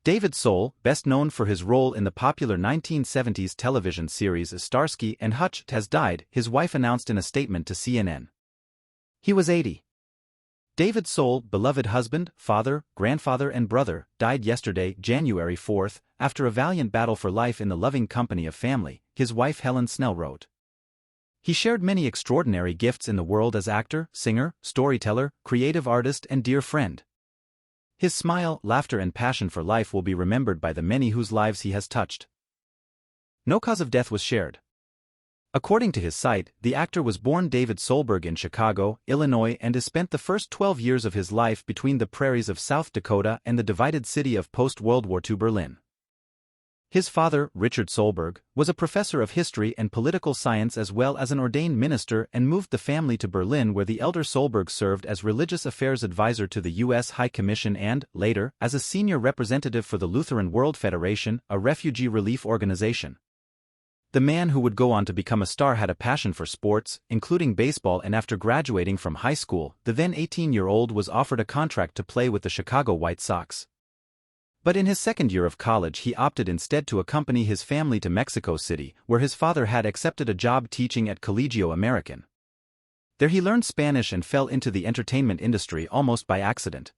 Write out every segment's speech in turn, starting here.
David Solberg, best known for his role in the popular 1970s television series Starsky and Hutch, has died, his wife announced in a statement to CNN. He was 80. David Solberg, beloved husband, father, grandfather and brother, died yesterday, January 4, after a valiant battle for life in the loving company of family, his wife Helen Snell wrote. He shared many extraordinary gifts in the world as actor, singer, storyteller, creative artist and dear friend. His smile, laughter and passion for life will be remembered by the many whose lives he has touched. No cause of death was shared. According to his site, the actor was born David Solberg in Chicago, Illinois and has spent the first 12 years of his life between the prairies of South Dakota and the divided city of post-World War II Berlin. His father, Richard Solberg, was a professor of history and political science as well as an ordained minister and moved the family to Berlin where the elder Solberg served as religious affairs advisor to the U.S. High Commission and, later, as a senior representative for the Lutheran World Federation, a refugee relief organization. The man who would go on to become a star had a passion for sports, including baseball, and after graduating from high school, the then 18-year-old was offered a contract to play with the Chicago White Sox. But in his second year of college he opted instead to accompany his family to Mexico City, where his father had accepted a job teaching at Colegio American. There he learned Spanish and fell into the entertainment industry almost by accident.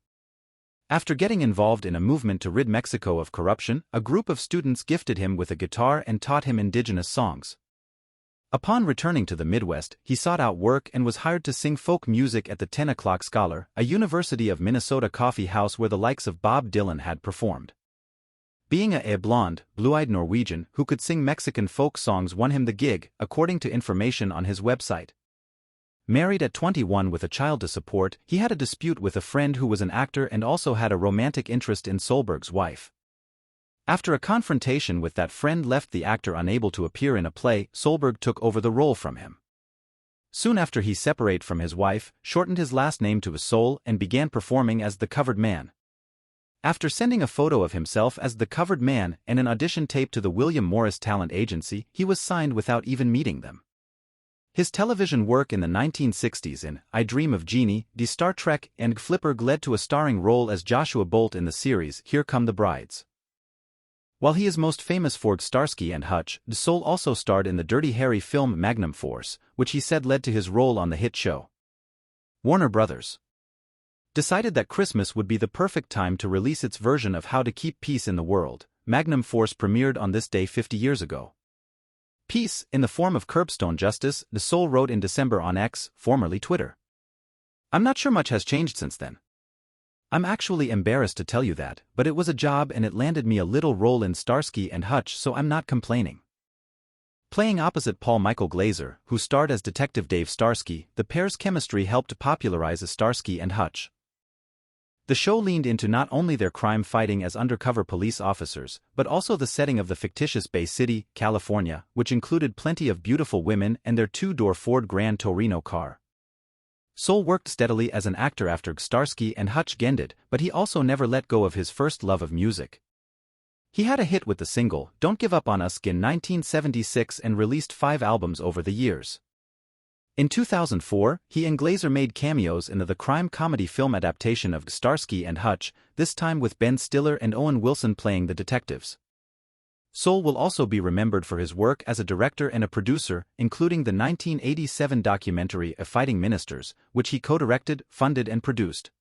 After getting involved in a movement to rid Mexico of corruption, a group of students gifted him with a guitar and taught him indigenous songs. Upon returning to the Midwest, he sought out work and was hired to sing folk music at the 10 O'Clock Scholar, a University of Minnesota coffee house where the likes of Bob Dylan had performed. Being a blonde, blue-eyed Norwegian who could sing Mexican folk songs won him the gig, according to information on his website. Married at 21 with a child to support, he had a dispute with a friend who was an actor and also had a romantic interest in Solberg's wife. After a confrontation with that friend left the actor unable to appear in a play, Solberg took over the role from him. Soon after he separated from his wife, shortened his last name to Sol and began performing as the Covered Man. After sending a photo of himself as the Covered Man and an audition tape to the William Morris Talent Agency, he was signed without even meeting them. His television work in the 1960s in I Dream of Jeannie, Die Star Trek and Flipper led to a starring role as Joshua Bolt in the series Here Come the Brides. While he is most famous for Starsky and Hutch, Sol also starred in the Dirty Harry film Magnum Force, which he said led to his role on the hit show. Warner Brothers decided that Christmas would be the perfect time to release its version of How to Keep Peace in the World. Magnum Force premiered on this day 50 years ago. Peace, in the form of curbstone justice, Sol wrote in December on X, formerly Twitter. I'm not sure much has changed since then. I'm actually embarrassed to tell you that, but it was a job and it landed me a little role in Starsky and Hutch, so I'm not complaining. Playing opposite Paul Michael Glazer, who starred as Detective Dave Starsky, the pair's chemistry helped popularize Starsky and Hutch. The show leaned into not only their crime fighting as undercover police officers, but also the setting of the fictitious Bay City, California, which included plenty of beautiful women and their two-door Ford Grand Torino car. Sol worked steadily as an actor after Starsky and Hutch ended, but he also never let go of his first love of music. He had a hit with the single Don't Give Up on Us in 1976 and released 5 albums over the years. In 2004, he and Glazer made cameos in the crime-comedy film adaptation of Starsky and Hutch, this time with Ben Stiller and Owen Wilson playing the detectives. Sol will also be remembered for his work as a director and a producer, including the 1987 documentary A Fighting Ministers, which he co-directed, funded and produced.